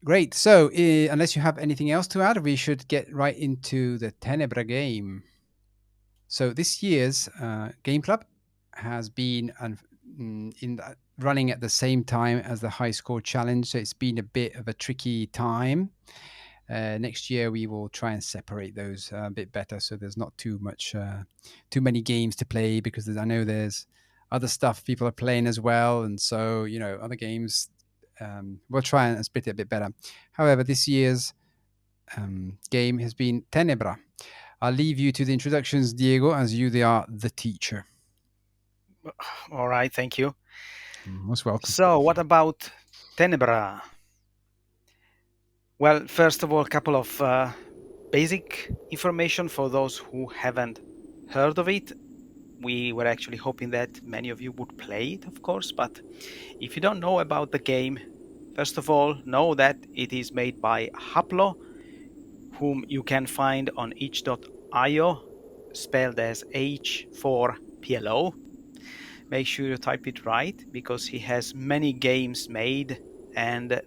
Great. So, unless you have anything else to add, we should get right into the Tenebra game. So, this year's game club has been running at the same time as the high score challenge. So, it's been a bit of a tricky time. Next year, we will try and separate those a bit better, so there's not too many games to play, because I know there's other stuff people are playing as well, and so other games. We'll try and split it a bit better. However, this year's game has been Tenebra. I'll leave you to the introductions, Diego, as you are the teacher. All right, thank you. Most welcome. So, what about Tenebra? Well, first of all, a couple of basic information for those who haven't heard of it. We were actually hoping that many of you would play it, of course, but if you don't know about the game, first of all, know that it is made by Haplo, whom you can find on itch.io, spelled as H4PLO. Make sure you type it right, because he has many games made, and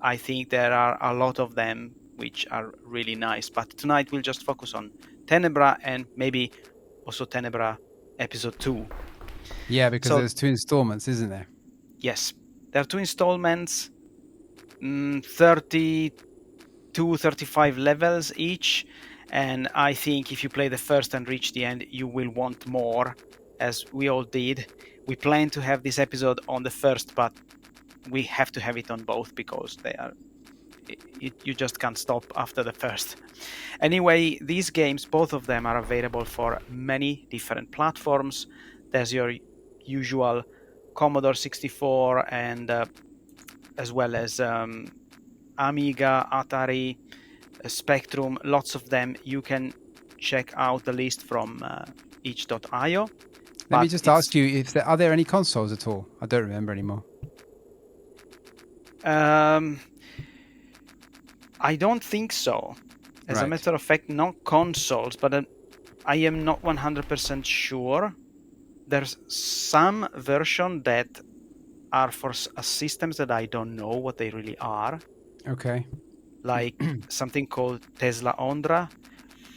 I think there are a lot of them which are really nice. But tonight we'll just focus on Tenebra and maybe also Tenebra Episode 2. Yeah, because So, there's two installments, isn't there? yes, there are two installments, 32, 35 levels each. And I think if you play the first and reach the end, you will want more, as we all did. We plan to have this episode on the first, but we have to have it on both because they are. You just can't stop after the first. Anyway, these games, both of them, are available for many different platforms. There's your usual Commodore 64 and as well as Amiga, Atari, Spectrum, lots of them. You can check out the list from itch.io. Let me just ask you, if are there any consoles at all? I don't remember anymore. I don't think so. As a Right. matter of fact, not consoles, but I am not 100% sure. There's some version that are for systems that I don't know what they really are, Okay. like something called Tesla Ondra.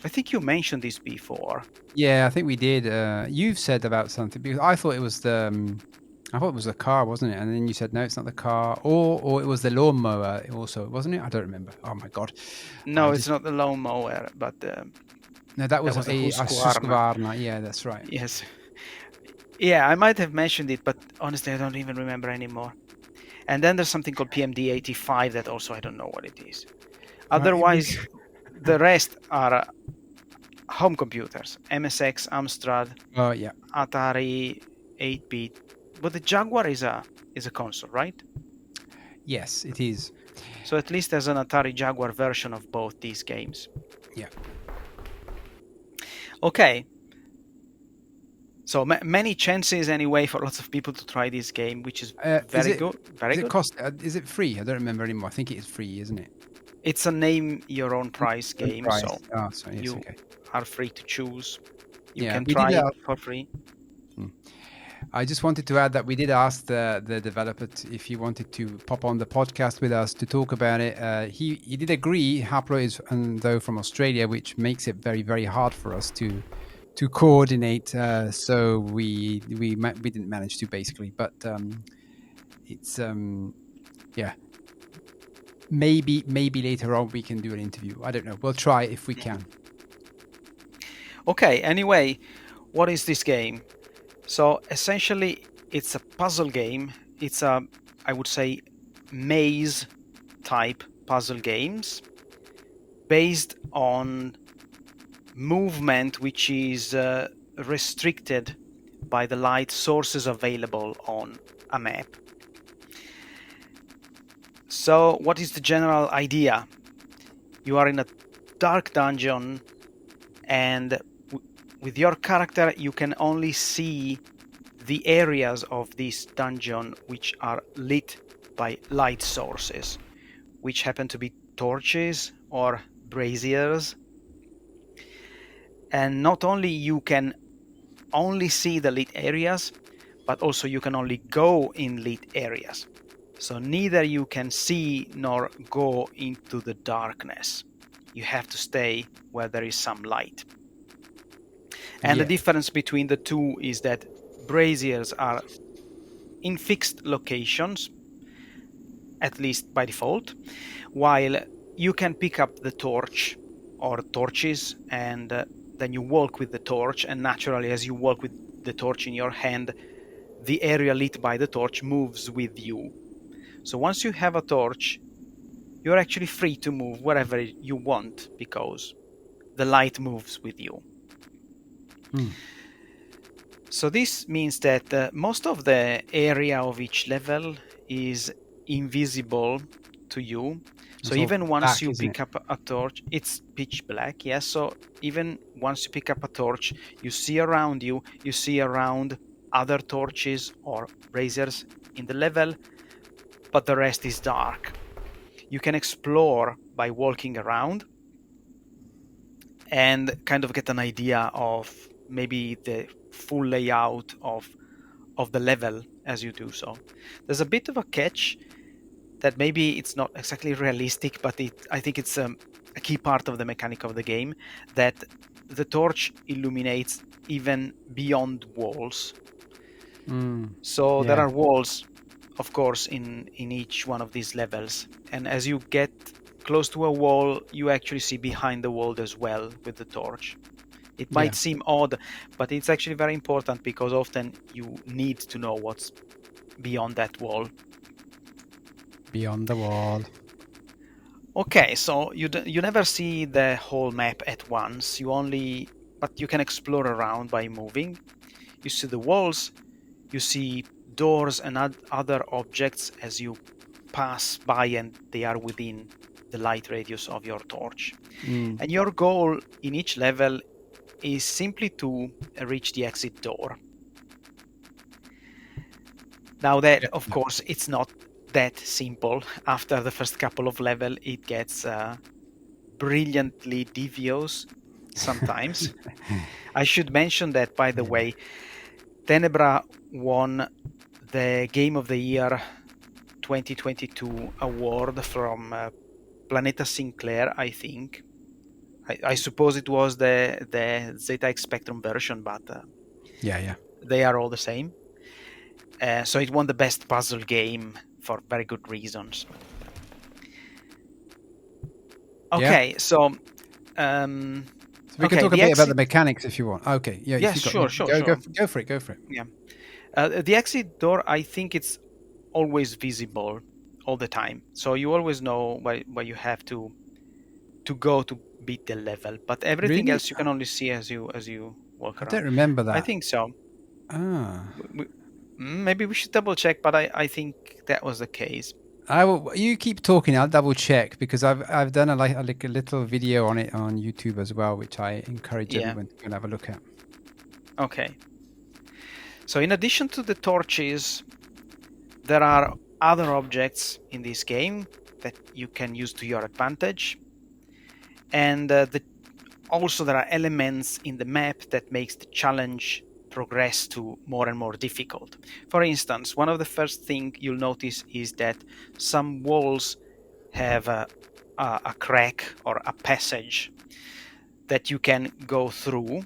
I think you mentioned this before. Yeah, I think we did. You've said about something, because I thought it was the car, wasn't it? And then you said no, it's not the car, or it was the lawnmower also, wasn't it? I don't remember. Oh my god, No, I it's just not the lawnmower, but no, that that was was a a Husqvarna. Husqvarna. Yeah, that's right. Yes. Yeah, I might have mentioned it, but honestly, I don't even remember anymore. And then there's something called PMD85 that also I don't know what it is. Otherwise, the rest are home computers: MSX, Amstrad, Oh yeah, Atari, 8-bit. But the Jaguar is a console, right? yes, it is. So at least there's an Atari Jaguar version of both these games. Yeah. Okay. So many chances anyway for lots of people to try this game, which is Is very it good. Very is it good. cost? Is it free? I don't remember anymore. I think it is free, isn't it? It's a name your own price Own game, price. so Oh, sorry. Yes. you Okay. are free to choose. You Yeah, can we did. try it for free. I just wanted to add that we did ask the developer if he wanted to pop on the podcast with us to talk about it. He did agree. Haplo is, though, from Australia, which makes it very, very hard for us to coordinate. So we didn't manage to, basically, but it's yeah. Maybe later on we can do an interview. I don't know. We'll try if we can. Okay, anyway, what is this game? So essentially, it's a puzzle game. It's a, I would say, maze type puzzle games based on movement which is restricted by the light sources available on a map. So, what is the general idea? You are in a dark dungeon, and with your character, you can only see the areas of this dungeon which are lit by light sources, which happen to be torches or braziers. And not only you can only see the lit areas, but also you can only go in lit areas. So neither you can see nor go into the darkness. You have to stay where there is some light. And the difference between the two is that braziers are in fixed locations, at least by default, while you can pick up the torch or torches, and then you walk with the torch, and naturally as you walk with the torch in your hand, the area lit by the torch moves with you. So once you have a torch, you're actually free to move wherever you want because the light moves with you. So this means that most of the area of each level is invisible to you. So even once you pick up a torch, it's pitch black, yes. So even once you pick up a torch, you see around you, you see around other torches or braziers in the level, but the rest is dark. You can explore by walking around and kind of get an idea of maybe the full layout of the level as you do so. There's a bit of a catch that maybe it's not exactly realistic, but I think it's a key part of the mechanic of the game, that the torch illuminates even beyond walls. So there are walls, of course, in each one of these levels, and as you get close to a wall, you actually see behind the wall as well with the torch. It might seem odd, but it's actually very important because often you need to know what's beyond that wall. Beyond the wall. Okay, so you never see the whole map at once. But you can explore around by moving. You see the walls, you see doors and other objects as you pass by, and they are within the light radius of your torch. And your goal in each level is simply to reach the exit door. Now that, of course, it's not that simple. After the first couple of levels, it gets brilliantly devious sometimes. I should mention that, by the way, Tenebra won the Game of the Year 2022 award from Planeta Sinclair, I think. I suppose it was the ZX Spectrum version, but they are all the same. So it won the best puzzle game for very good reasons. Okay, so we can talk a bit about the mechanics if you want. Okay, yes, sure. Go for it. Yeah, the exit door, I think it's always visible all the time, so you always know where you have to go to beat the level. But everything else you can only see as you walk around. I don't remember that. I think so. Maybe we should double check, but I think that was the case. You keep talking. I'll double check because I've done a little video on it on YouTube as well, which I encourage everyone to have a look at. Okay. So in addition to the torches, there are other objects in this game that you can use to your advantage, and also there are elements in the map that makes the challenge progress to more and more difficult. For instance, one of the first things you'll notice is that some walls have a crack or a passage that you can go through,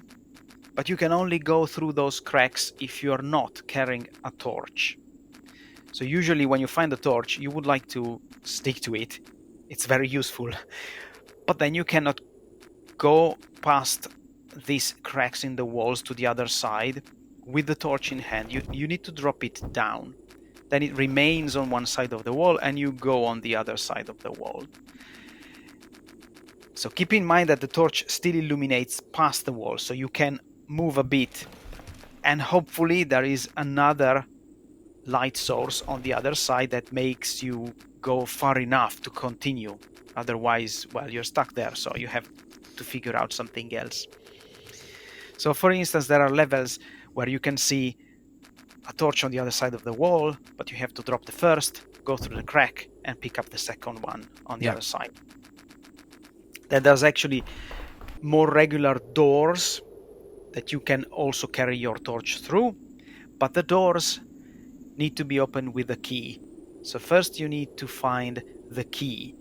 but you can only go through those cracks if you're not carrying a torch. So usually when you find a torch, you would like to stick to it. It's very useful. But then you cannot go past these cracks in the walls to the other side with the torch in hand. You need to drop it down. Then it remains on one side of the wall and you go on the other side of the wall. So keep in mind that the torch still illuminates past the wall, so you can move a bit, and hopefully there is another light source on the other side that makes you go far enough to continue. Otherwise, well, you're stuck there, so you have to figure out something else. So for instance, there are levels where you can see a torch on the other side of the wall, but you have to drop the first, go through the crack, and pick up the second one on the other side. Then there's actually more regular doors that you can also carry your torch through, but the doors need to be opened with a key. So first you need to find the key.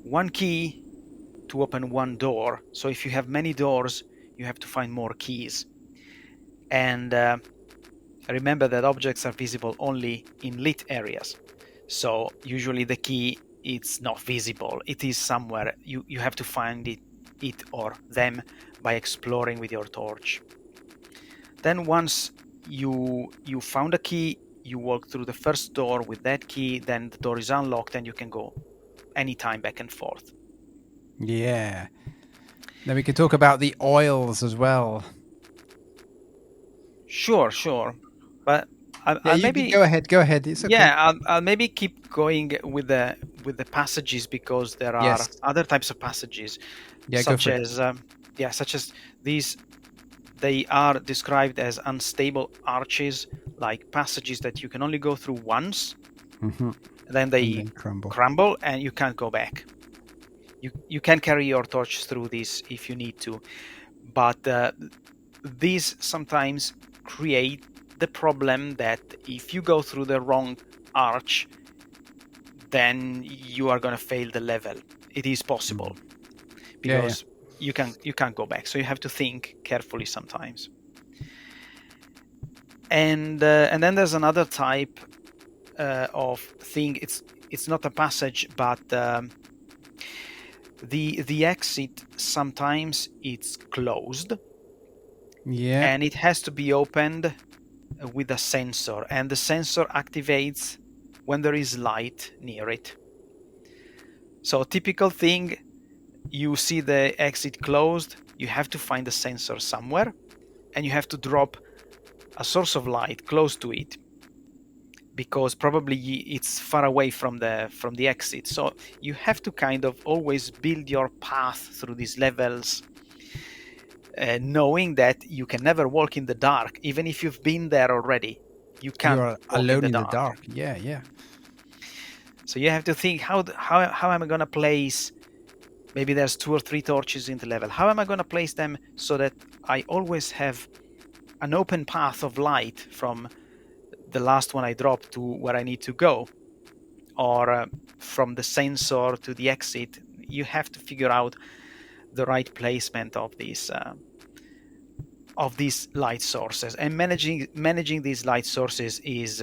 One key to open one door. So if you have many doors, you have to find more keys. And remember that objects are visible only in lit areas. So usually the key, it's not visible. It is somewhere. You have to find it or them by exploring with your torch. Then once you found a key, you walk through the first door with that key, then the door is unlocked and you can go anytime back and forth. Yeah. Then we can talk about the oils as well. Sure. But Yeah, I'll you maybe go ahead. Go ahead. It's okay. I'll maybe keep going with the passages, because there are Yes. other types of passages, Yeah, go such for it. as such as these. They are described as unstable arches, like passages that you can only go through once, Mm-hmm. then And they then crumble. crumble and you can't go back. You can carry your torch through this if you need to, but these sometimes create the problem that if you go through the wrong arch, then you are going to fail the level. It is possible, Yeah. because you can't go back, so you have to think carefully sometimes. And then there's another type of thing. It's not a passage, but the exit, sometimes it's closed, Yeah. and it has to be opened with a sensor, and the sensor activates when there is light near it. So typical thing, you see the exit closed, you have to find the sensor somewhere, and you have to drop a source of light close to it, because probably it's far away from the exit. So you have to kind of always build your path through these levels, knowing that you can never walk in the dark. Even if you've been there already, you can't You're walk in alone the in the dark. dark. Yeah. So you have to think, how am I going to place, maybe there's 2 or 3 torches in the level, how am I going to place them so that I always have an open path of light from the last one I drop to where I need to go, or from the sensor to the exit. You have to figure out the right placement of these light sources, and managing these light sources is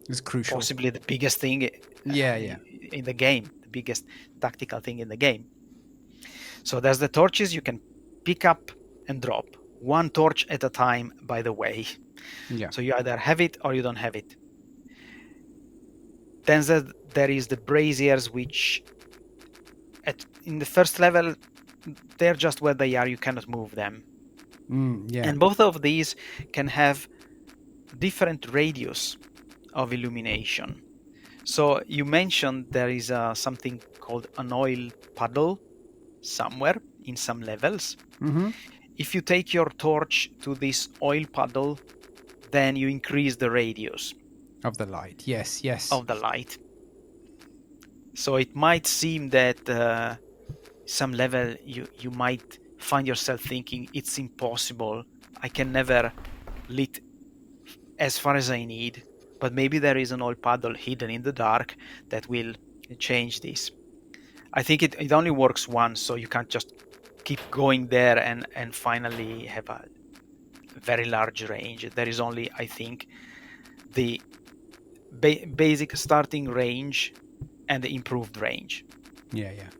It's crucial. possibly the biggest thing Yeah. in the game, the biggest tactical thing in the game. So there's the torches you can pick up and drop, one torch at a time, by the way. Yeah. So you either have it or you don't have it. Then there is the braziers, which in the first level, they're just where they are, you cannot move them. Yeah. And both of these can have different radius of illumination. So you mentioned there is something called an oil puddle somewhere in some levels. Mm-hmm. If you take your torch to this oil puddle, then you increase the radius Of the light. Yes. of the light. So it might seem that some level you might find yourself thinking, it's impossible, I can never lit as far as I need, but maybe there is an oil puddle hidden in the dark that will change this. I think it only works once, so you can't just keep going there and finally have a very large range. There is only, I think, the basic starting range and the improved range. Yeah.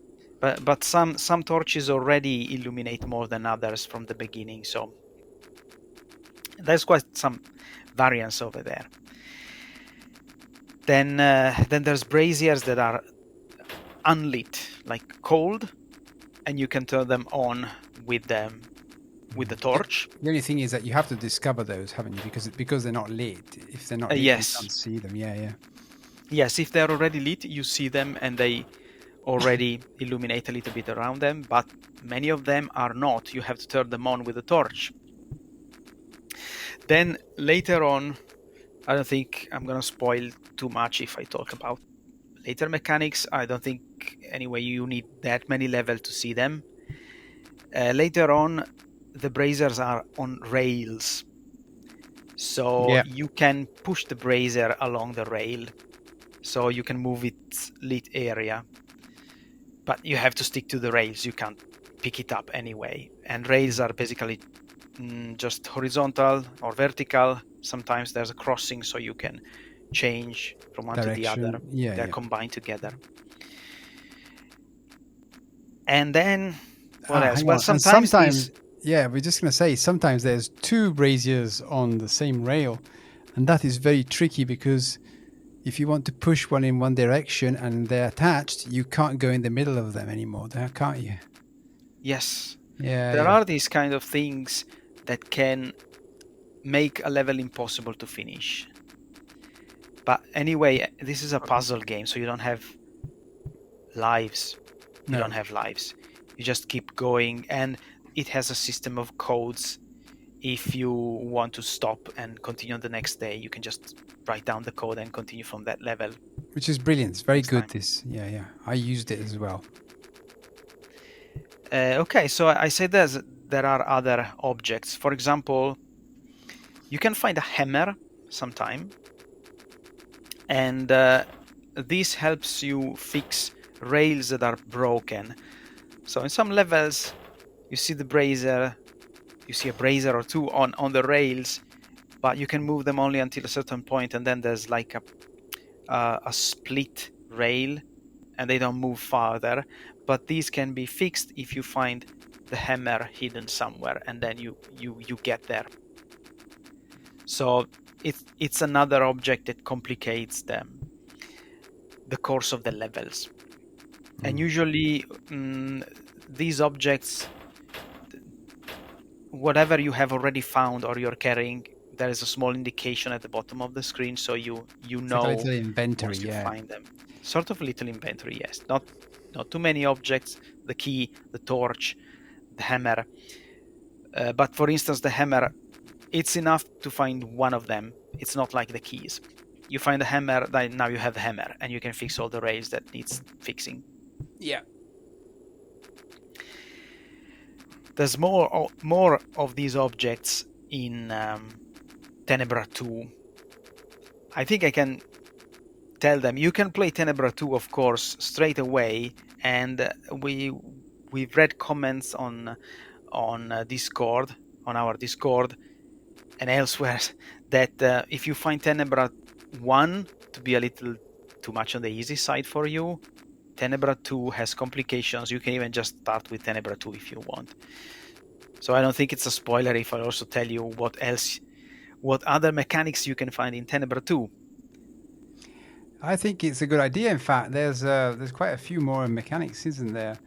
But some torches already illuminate more than others from the beginning, so there's quite some variance over there. Then there's braziers that are unlit, like cold, and you can turn them on with the torch. The only thing is that you have to discover those, haven't you? Because they're not lit. If they're not lit, Yes. you can't see them. Yeah. Yes, if they're already lit, you see them and they already illuminate a little bit around them, but many of them are not. You have to turn them on with a torch. Then later on, I don't think I'm gonna spoil too much if I talk about later mechanics. I don't think anyway you need that many levels to see them. Later on, the braziers are on rails, so you can push the brazier along the rail. so you can move its lit area, but you have to stick to the rails. You can't pick it up anyway. And rails are basically just horizontal or vertical. Sometimes there's a crossing, so you can change from one to the other. Direction. Yeah, They're yeah. combined together. And then what else? Hang Well, on. And sometimes sometimes, these, yeah, we're just going to say sometimes there's two braziers on the same rail. And that is very tricky because if you want to push one in one direction and they're attached, you can't go in the middle of them anymore, can't you? yes, Yeah, there yeah. are these kind of things that can make a level impossible to finish. But anyway, this is a puzzle game, so you don't have lives. You don't No. have lives. You just keep going, and it has a system of codes. If you want to stop and continue the next day, you can just write down the code and continue from that level Which is brilliant. It's very next good, time. this. Yeah, yeah. I used it as well. Okay, so I said there are other objects. For example, you can find a hammer sometime, and this helps you fix rails that are broken. So in some levels, you see the brazier, you see a brazier or two on the rails, but you can move them only until a certain point, and then there's like a split rail, and they don't move farther. But these can be fixed if you find the hammer hidden somewhere, and then you get there. So it's another object that complicates the course of the levels. And usually these objects, whatever you have already found or you're carrying, there is a small indication at the bottom of the screen, so you It's like a know little inventory, once you yeah. find them. Sort of little inventory, yes. Not too many objects. The key, the torch, the hammer. But for instance, the hammer, it's enough to find one of them. It's not like the keys. You find the hammer, now you have the hammer, and you can fix all the rails that needs fixing. Yeah. There's more of these objects in Tenebra 2. I think I can tell them. You can play Tenebra 2, of course, straight away, and we've read comments on Discord, on our Discord, and elsewhere, that if you find Tenebra 1 to be a little too much on the easy side for you, Tenebra 2 has complications. You can even just start with Tenebra 2 if you want. So I don't think it's a spoiler if I also tell you what other mechanics you can find in Tenebra 2. I think it's a good idea. In fact, there's quite a few more mechanics, isn't there?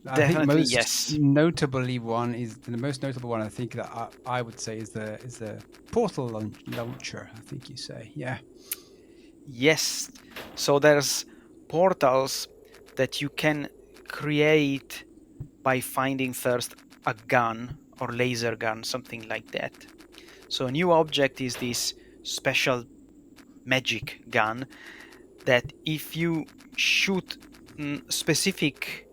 I think Definitely, most yes. notably one is the most notable one. I think that I would say is the portal launcher. I think you say, yeah. Yes. So there's portals that you can create by finding first a gun or laser gun, something like that. So a new object is this special magic gun that if you shoot specific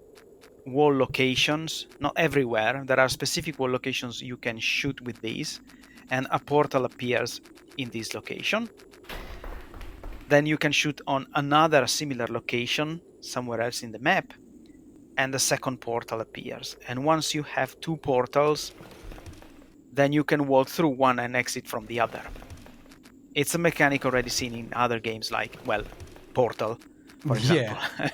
wall locations, not everywhere, there are specific wall locations you can shoot with these, and a portal appears in this location. Then you can shoot on another similar location somewhere else in the map, and the second portal appears. And once you have two portals, then you can walk through one and exit from the other. It's a mechanic already seen in other games like, well, Portal, for example. Yeah.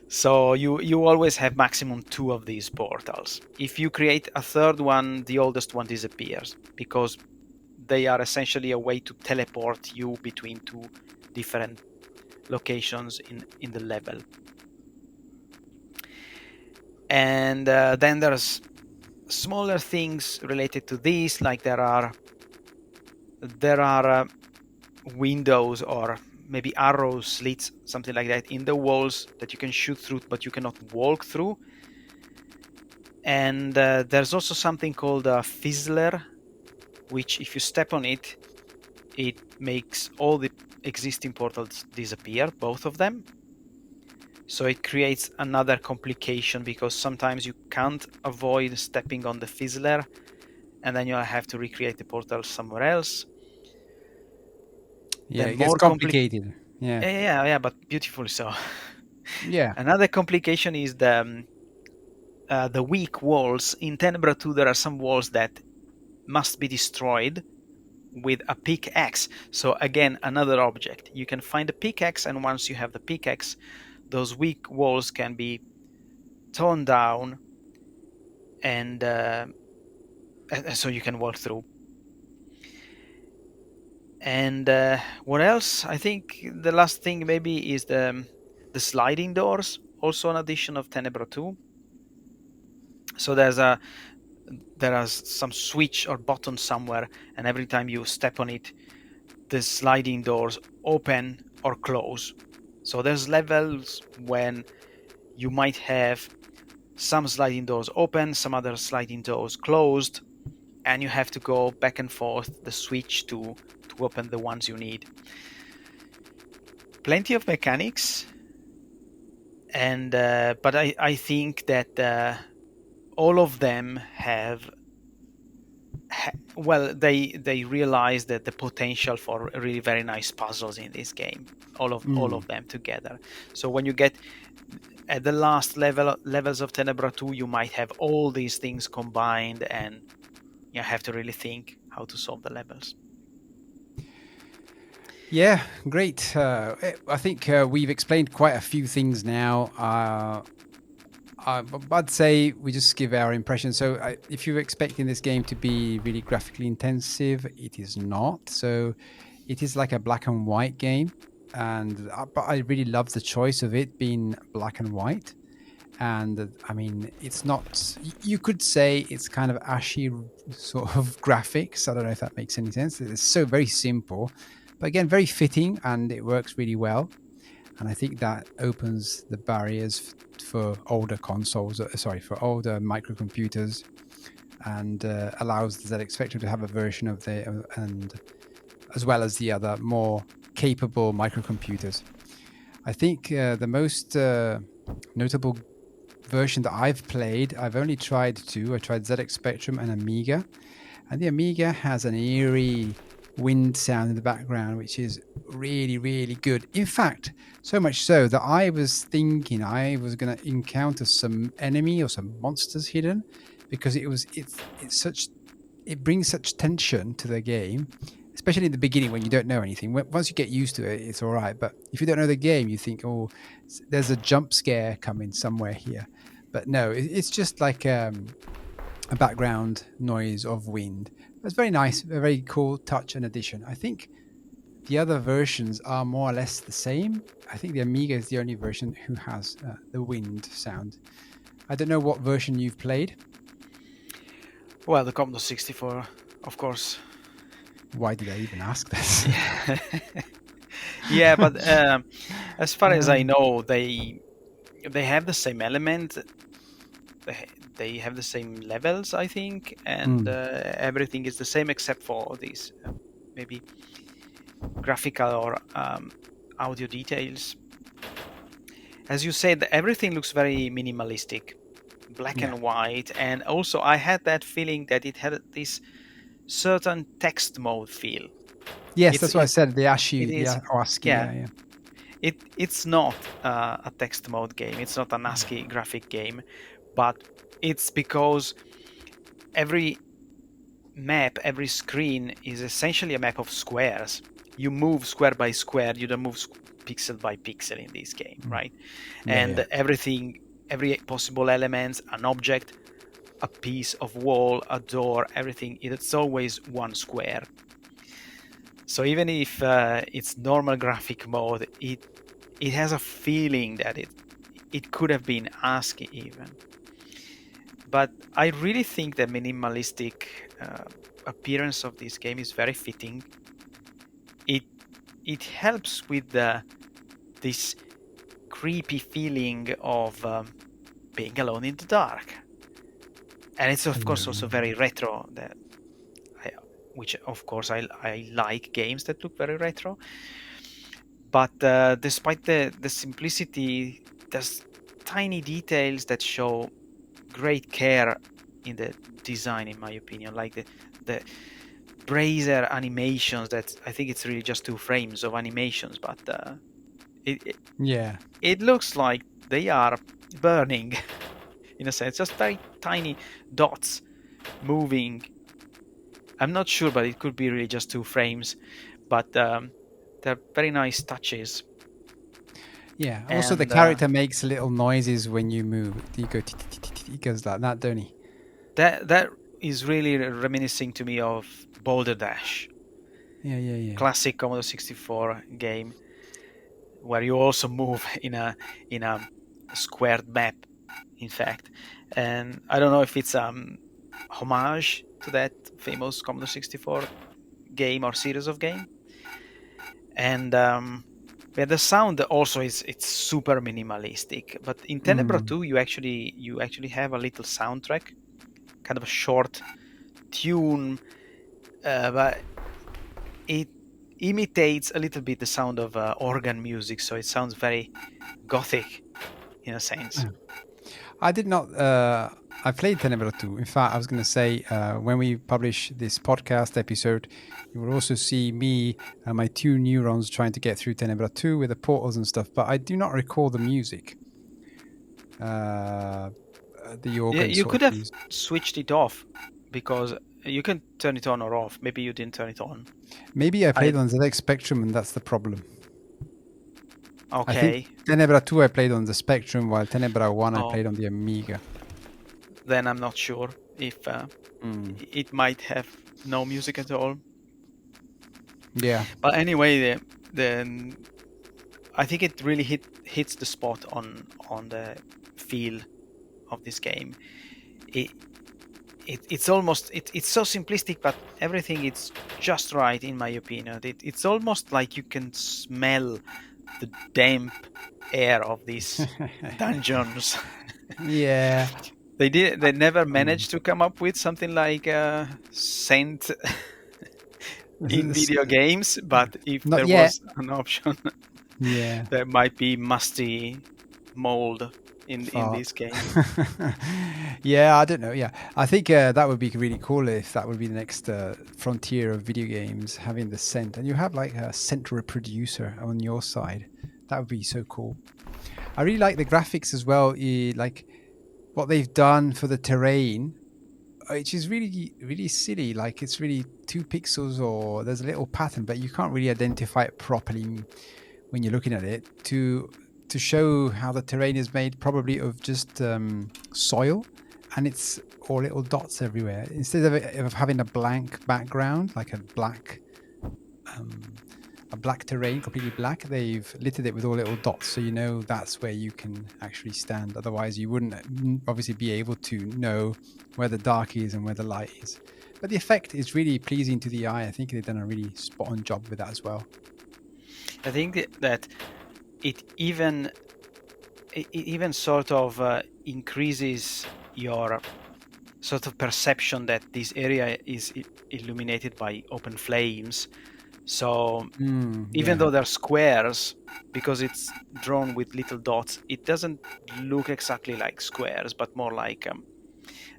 So you always have maximum two of these portals. If you create a third one, the oldest one disappears because they are essentially a way to teleport you between two different locations in the level. And then there's smaller things related to this, like there are windows or maybe arrow slits, something like that, in the walls that you can shoot through, but you cannot walk through. And there's also something called a fizzler, which if you step on it, it makes all the existing portals disappear, both of them. So it creates another complication because sometimes you can't avoid stepping on the fizzler, and then you have to recreate the portal somewhere else. Yeah, Then it gets more complicated. Yeah. Yeah, but beautifully so. Yeah. Another complication is the weak walls. In Tenebra 2, there are some walls that must be destroyed with a pickaxe. So again, another object. You can find a pickaxe, and once you have the pickaxe, those weak walls can be torn down, and so you can walk through. And what else? I think the last thing maybe is the sliding doors, also an addition of Tenebra 2. So there is some switch or button somewhere, and every time you step on it, the sliding doors open or close. So there's levels when you might have some sliding doors open, some other sliding doors closed, and you have to go back and forth the switch to open the ones you need. Plenty of mechanics, and but I think that all of them have well, they realize that the potential for really very nice puzzles in this game, all Mm. of them together. So when you get at the last levels of Tenebra 2, you might have all these things combined, and you have to really think how to solve the levels. Yeah, great. I think we've explained quite a few things now. I'd say we just give our impression. So, if you're expecting this game to be really graphically intensive, it is not. So, it is like a black and white game, and but I really love the choice of it being black and white. And I mean, it's not. You could say it's kind of ashy sort of graphics. I don't know if that makes any sense. It's so very simple, but again, very fitting, and it works really well. And I think that opens the barriers for older consoles, sorry, for older microcomputers, and allows the ZX Spectrum to have a version of and as well as the other more capable microcomputers. I think the most notable version that I've played, I've only tried two. I tried ZX Spectrum and Amiga, and the Amiga has an eerie wind sound in the background, which is really, really good. In fact, so much so that I was thinking I was going to encounter some enemy or some monsters hidden, because it's such it brings such tension to the game, especially in the beginning when you don't know anything. Once you get used to it, it's all right. But if you don't know the game, you think, oh, there's a jump scare coming somewhere here. But no, it's just like a background noise of wind. It's very nice, a very cool touch and addition. I think the other versions are more or less the same. I think the Amiga is the only version who has the wind sound. I don't know what version you've played. Well, the Commodore 64, of course. Why did I even ask this? Yeah, yeah, but as far as I Um, know, they have the same element. They have the same levels, I think, and mm, everything is the same except for these maybe graphical or audio details. As you said, everything looks very minimalistic, black yeah. and white, and also I had that feeling that it had this certain text mode feel. Yes, It's that's what I it said. The it ASCII, is ASCII, yeah. yeah, yeah. It's not a text mode game. It's not an ASCII graphic game, but it's because every map, every screen is essentially a map of squares. You move square by square. You don't move pixel by pixel in this game, Mm. right? Yeah, And yeah. everything, every possible element, an object, a piece of wall, a door, everything. It's always one square. So even if it's normal graphic mode, it has a feeling that it could have been ASCII even. But I really think the minimalistic appearance of this game is very fitting. It it helps with this creepy feeling of being alone in the dark, and it's of course also very retro. I, which of course I like games that look very retro. But despite the simplicity, there's tiny details that show great care in the design, in my opinion. Like the brazier animations that I think it's really just 2 frames of animations, but it Yeah. it looks like they are burning in a sense, just very tiny dots moving. I'm not sure, but it could be really just 2 frames, but they're very nice touches. Yeah. Also, the And character makes little noises when you move. You go, he goes like that, don't he? that is really reminiscing to me of Boulder Dash, Yeah, yeah, yeah. classic Commodore 64 game, where you also move in a squared map, in fact. And I don't know if it's homage to that famous Commodore 64 game or series of game. And yeah, the sound also is it's super minimalistic. But in Tenebra Mm. 2, you actually have a little soundtrack, kind of a short tune, but it imitates a little bit the sound of organ music, so it sounds very gothic in a sense. I did not. I played Tenebra 2. In fact, I was going to say when we publish this podcast episode, you will also see me and my two neurons trying to get through Tenebra 2 with the portals and stuff. But I do not recall the music, uh, the Yeah, organ you sort could of have music. switched it off because you can turn it on or off. Maybe you didn't turn it on. Maybe I I played on ZX Spectrum, and that's the problem. I think Okay. Tenebra 2 I played on the Spectrum, while Tenebra 1 I Oh, played on the Amiga. then I'm not sure if Mm. it might have no music at all. Yeah. But anyway, the I think it really hits the spot on the feel of this game. It, it's almost it's so simplistic, but everything is just right in my opinion. It's almost like you can smell the damp air of these dungeons. Yeah. They never Mm. managed to come up with something like scent in video games, but if Not there yet. was an option, Yeah. there might be musty mold in this Fart. game. Yeah, I don't know. Yeah, I think that would be really cool if that would be the next frontier of video games, having the scent, and you have like a scent reproducer on your side. That would be so cool. I really like the graphics as well. Like what they've done for the terrain, which is really really silly. Like it's really 2 pixels, or there's a little pattern, but you can't really identify it properly when you're looking at it to show how the terrain is made, probably of just soil, and it's all little dots everywhere instead of having a blank background, like um, a black terrain, completely black. They've littered it with all little dots, so you know that's where you can actually stand. Otherwise, you wouldn't obviously be able to know where the dark is and where the light is. But the effect is really pleasing to the eye. I think they've done a really spot on job with that as well. I think that it even it even sort of increases your sort of perception that this area is illuminated by open flames. So even Yeah. though they're squares, because it's drawn with little dots, it doesn't look exactly like squares, but more like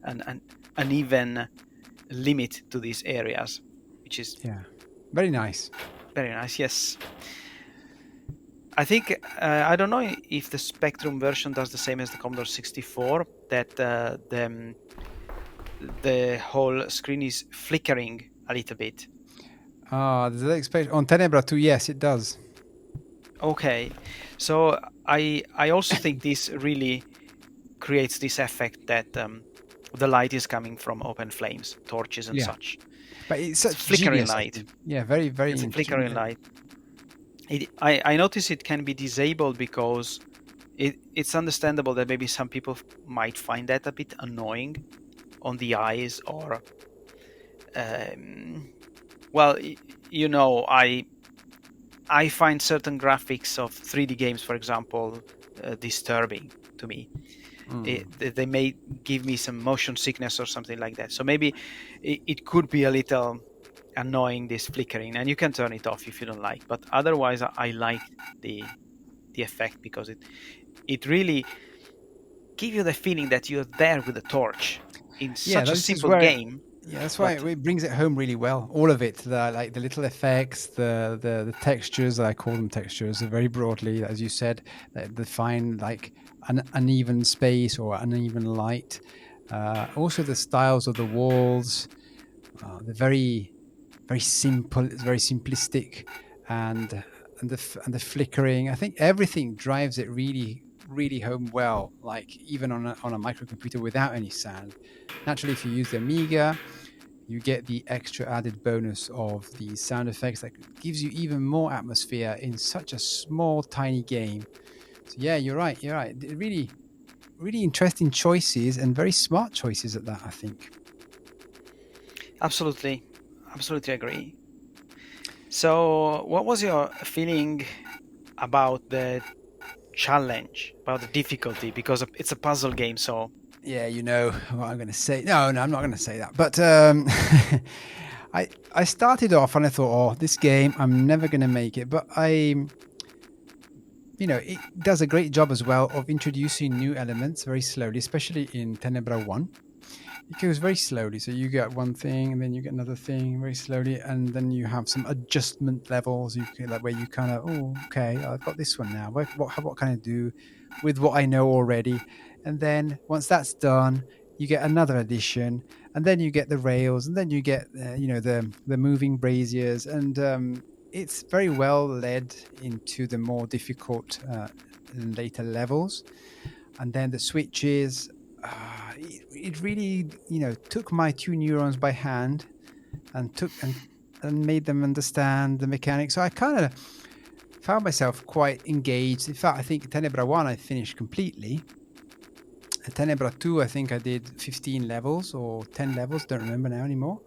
an uneven limit to these areas, which is Yeah. Very nice. very nice. Yes, I think I don't know if the Spectrum version does the same as the Commodore 64. That the whole screen is flickering a little bit. Does that expect on Tenebra 2? Yes, it does. Okay, so I also think this really creates this effect that the light is coming from open flames, torches and Yeah. such. But it's It's such flickering genius, I light. think. Yeah, very, very It's a flickering ingenious. light. I notice it can be disabled because it's understandable that maybe some people might find that a bit annoying on the eyes, or um, well, you know, I find certain graphics of 3D games, for example, disturbing to me. They may give me some motion sickness or something like that. So maybe it could be a little annoying, this flickering, and you can turn it off if you don't like. But otherwise, I like the effect because it really gives you the feeling that you're there with a torch in Yeah, such a this is simple where game. Yeah, that's why But it brings it home really well. All of it, like the little effects, the textures. I call them textures very broadly, as you said, that define like an uneven space or uneven light. Also, the styles of the walls, the very simple, it's very simplistic, and and the flickering. I think everything drives it really home well. Like even on a microcomputer without any sound. Naturally, if you use the Amiga, you get the extra added bonus of the sound effects that gives you even more atmosphere in such a small, tiny game. So yeah, you're right. You're right. Really interesting choices and very smart choices at that. I think. absolutely, absolutely agree. So, what was your feeling about the challenge, about the difficulty? Because it's a puzzle game, so Yeah, you know what I'm going to say. No, I'm not going to say that. But I started off and I thought, oh, this game, I'm never going to make it. But it does a great job as well of introducing new elements very slowly, especially in Tenebra 1. It goes very slowly. So you get one thing, and then you get another thing very slowly, and then you have some adjustment levels. You can, like where you kind of, oh, okay, I've got this one now. What can I do with what I know already? And then once that's done, you get another addition, and then you get the rails, and then you get the moving braziers, and it's very well led into the more difficult later levels, and then the switches. It really took my two neurons by hand and took and made them understand the mechanics. So I kind of found myself quite engaged. In fact, I think Tenebra 1 I finished completely. Tenebra 2 I think I did 15 levels or 10 levels, don't remember now anymore,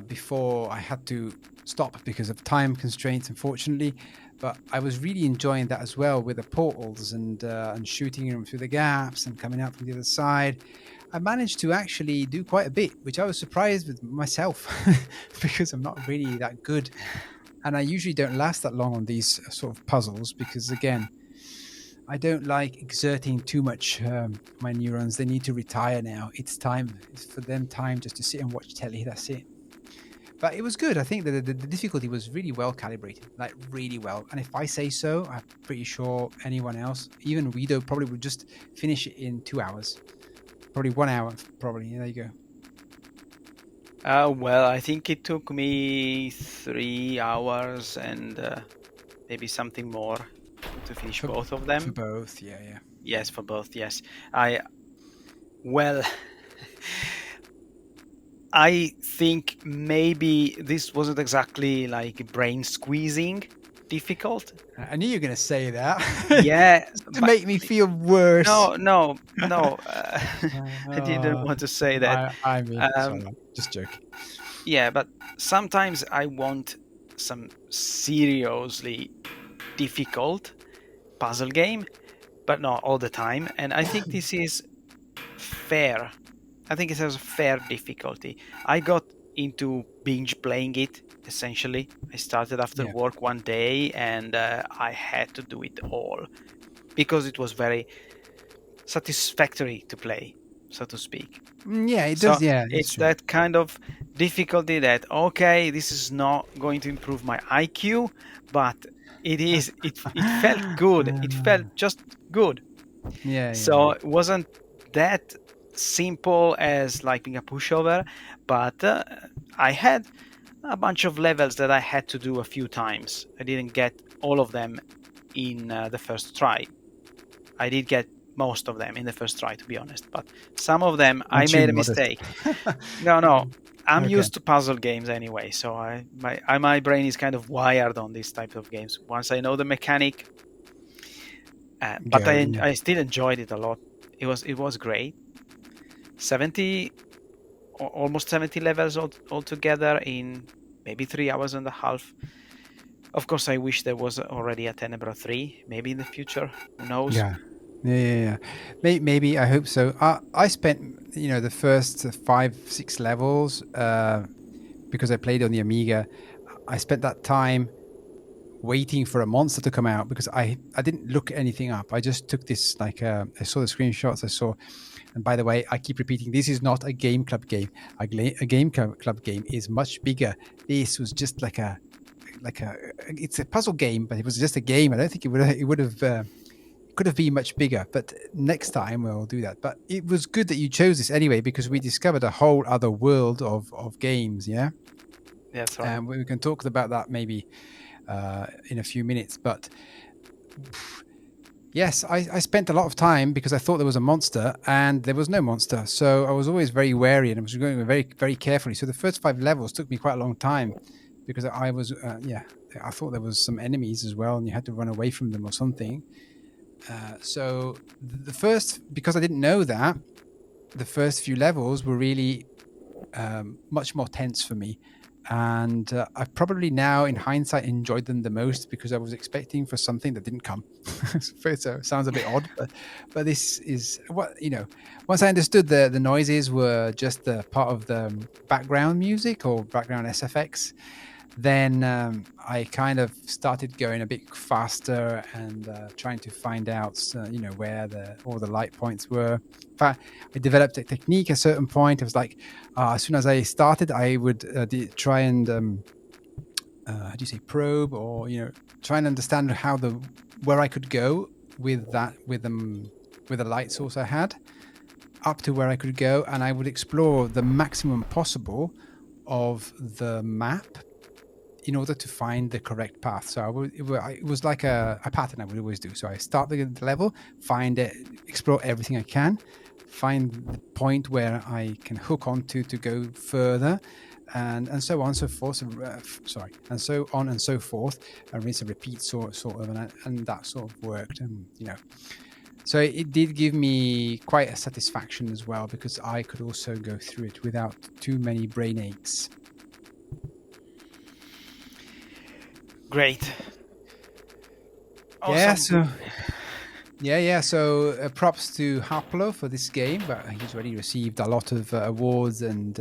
before I had to stop because of time constraints, unfortunately. But I was really enjoying that as well, with the portals and shooting them through the gaps and coming out from the other side. I managed to actually do quite a bit, which I was surprised with myself because I'm not really that good, and I usually don't last that long on these sort of puzzles because, again, I don't like exerting too much my neurons. They need to retire now. It's time. It's for them time just to sit and watch telly. That's it. But it was good. I think that the difficulty was really well calibrated, like really well. And if I say so, I'm pretty sure anyone else, even Guido, probably would just finish it in 2 hours. Probably 1 hour. Probably. There you go. well, I think it took me 3 hours and maybe something more to finish For both of for them. both, yeah, yeah. Yes, for both. Yes, I well, I think maybe this wasn't exactly like brain squeezing difficult. I knew you were going to say that Yeah, to but make me feel worse. no, no, no. I didn't Uh, want to say that. I mean, Um, sorry, I'm just joking. yeah, but sometimes I want some seriously difficult puzzle game, but not all the time. And I think this is fair. I think it has a fair difficulty. I got into binge playing it essentially. I started after Yeah. work one day and I had to do it all because it was very satisfactory to play, so to speak. Yeah, it So does. Yeah, it's it's true. that kind of difficulty that okay, this is not going to improve my IQ, but it felt good. It felt just good. Yeah, yeah, So yeah. it wasn't that simple as like being a pushover, but I had a bunch of levels that I had to do a few times. I didn't get all of them in the first try. I did get most of them in the first try, to be honest, but some of them I Aren't you made a modest? mistake. No, no, I'm Okay. used to puzzle games anyway, so my brain is kind of wired on these types of games. Once I know the mechanic, but Go. Yeah. I still enjoyed it a lot. It was great. 70, almost 70 levels altogether in maybe 3 hours and a half. Of course, I wish there was already a Tenebra 3, maybe in the future. Who knows? Yeah. Yeah, yeah, yeah. Maybe I hope so. I spent the first 5 6 levels because I played on the Amiga. I spent that time waiting for a monster to come out because I didn't look anything up. I just took this like I saw the screenshots. I saw, and by the way, I keep repeating, this is not a game club game. A game club game is much bigger. This was just like a it's a puzzle game, but it was just a game. I don't think it would have could have been much bigger. But next time we'll do that. But it was good that you chose this anyway because we discovered a whole other world of games. Yeah, That's right. and we can talk about that maybe in a few minutes. But yes, I spent a lot of time because I thought there was a monster and there was no monster. So I was always very wary and I was going very, very carefully. So the first 5 levels took me quite a long time because I was, I thought there was some enemies as well and you had to run away from them or something. So the first, because I didn't know that, the first few levels were really much more tense for me. And I've probably now, in hindsight, enjoyed them the most because I was expecting for something that didn't come. So it sounds a bit odd, but this is what once I understood the noises were just the part of the background music or background SFX, then I kind of started going a bit faster and trying to find out, where all the light points were. In fact, I developed a technique at a certain point. It was like, as soon as I started, I would try and how do you say, probe, or try and understand where I could go with the light source I had, up to where I could go, and I would explore the maximum possible of the map in order to find the correct path. So it was like a pattern I would always do. So I start the level, find it, explore everything I can, find the point where I can hook onto to go further, and so on and so forth. And so on and so forth, and rinse and repeat sort of, and that sort of worked. So it did give me quite a satisfaction as well because I could also go through it without too many brain aches. Great. Yeah, Awesome. So props to Haplo for this game, but he's already received a lot of awards and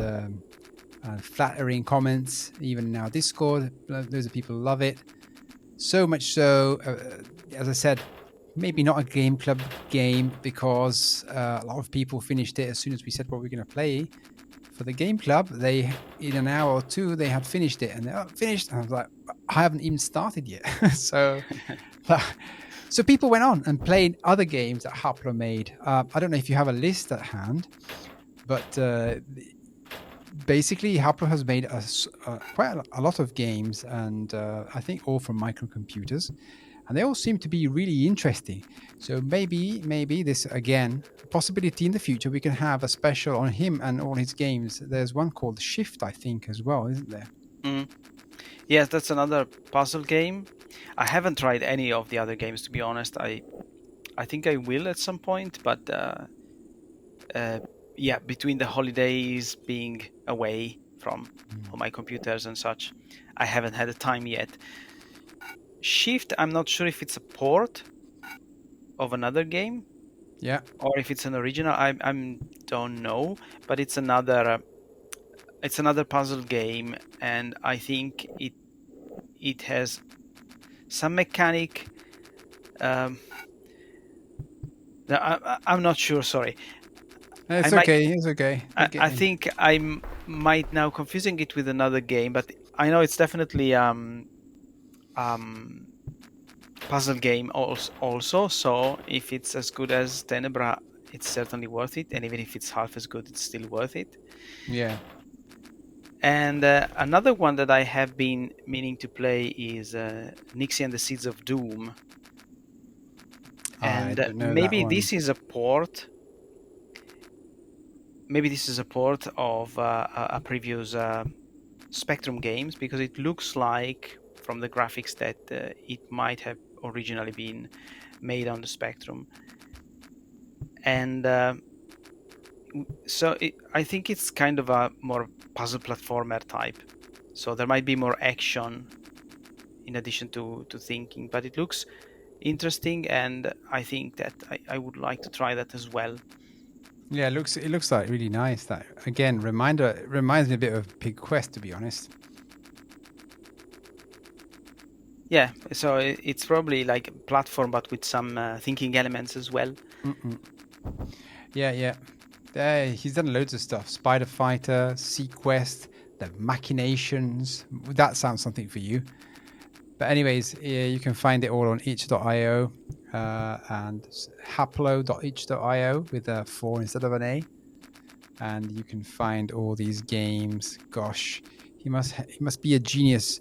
flattering comments, even in our Discord. Those of people who love it. So much so, as I said, maybe not a game club game because a lot of people finished it as soon as we said what we're going to play. For the game club, they in an hour or two they had finished it, and they're finished. And I was like, I haven't even started yet. So people went on and played other games that Haplo made. I don't know if you have a list at hand, but basically Haplo has made quite a lot of games, and I think all from microcomputers. And they all seem to be really interesting. So maybe this again possibility in the future we can have a special on him and all his games. There's one called Shift, I think, as well, isn't there? Yes, that's another puzzle game. I haven't tried any of the other games, to be honest. I think I will at some point, but between the holidays, being away from my computers and such, I haven't had the time yet. Shift, I'm not sure if it's a port of another game, or if it's an original. I don't know, but it's another puzzle game, and I think it has some mechanic. I'm not sure. Sorry. It's okay. I think I might now confusing it with another game, but I know it's definitely puzzle game also. So if it's as good as Tenebra, it's certainly worth it. And even if it's half as good, it's still worth it. Yeah. And another one that I have been meaning to play is Nixie and the Seeds of Doom. And maybe this is a port. Maybe this is a port of a previous Spectrum games, because it looks like from the graphics that it might have originally been made on the Spectrum. And I think it's kind of a more puzzle platformer type. So there might be more action in addition to thinking, but it looks interesting, and I think that I would like to try that as well. Yeah, it looks like really nice. That again reminds me a bit of Pig Quest, to be honest. Yeah, so it's probably like a platform, but with some thinking elements as well. Mm-mm. Yeah, yeah. He's done loads of stuff. Spider Fighter, Sequest, The Machinations. That sounds something for you. But anyways, yeah, you can find it all on itch.io and haplo.itch.io with a 4 instead of an A. And you can find all these games. Gosh, he must be a genius.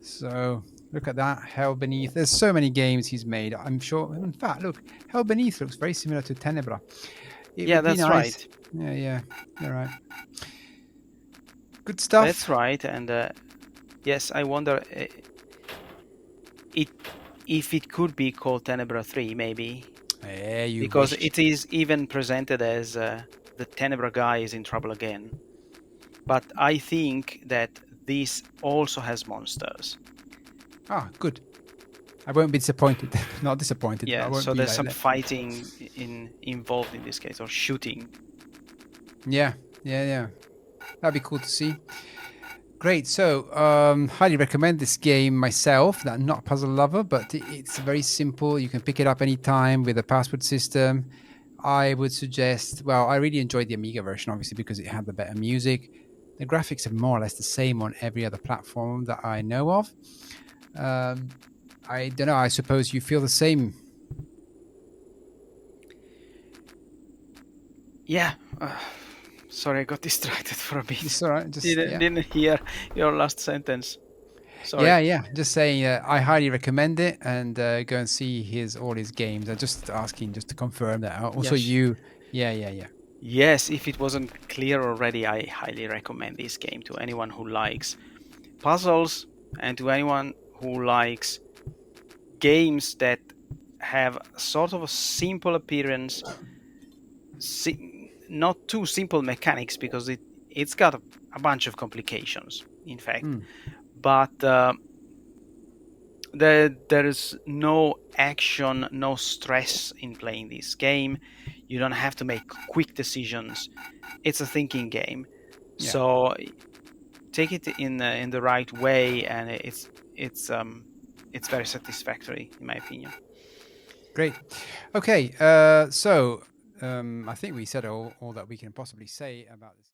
So look at that, Hell Beneath. There's so many games he's made. I'm sure. In fact, look, Hell Beneath looks very similar to Tenebra. It Yeah, would be that's nice. right. Yeah, yeah, you're right. Good stuff. That's right. And yes, I wonder it if it could be called Tenebra 3, maybe, Yeah, you because wish. it is even presented as the Tenebra guy is in trouble again. But I think that this also has monsters. Ah, good. I won't be disappointed. Not disappointed, but I Yeah, won't so be there's like some that. fighting involved in this case, or shooting. Yeah, yeah, yeah. That'd be cool to see. Great. So, highly recommend this game myself. I'm not a puzzle lover, but it's very simple. You can pick it up anytime with a password system. I would suggest, well, I really enjoyed the Amiga version, obviously, because it had the better music. The graphics are more or less the same on every other platform that I know of. Um, I don't know. I suppose you feel the same. Yeah. Sorry, I got distracted for a bit. It's all right. Just, yeah. Didn't hear your last sentence. Sorry. Yeah, yeah. Just saying, I highly recommend it, and go and see his all his games. I'm just asking just to confirm that. Also, Yes. you, yeah, yeah, yeah. Yes, if it wasn't clear already, I highly recommend this game to anyone who likes puzzles and to anyone who likes games that have sort of a simple appearance, not too simple mechanics because it's got a bunch of complications, in fact. Mm, But there is no action, no stress in playing this game. You don't have to make quick decisions. It's a thinking game, yeah, so take it in the right way, and it's very satisfactory in my opinion. great. Okay, so I think we said all that we can possibly say about this.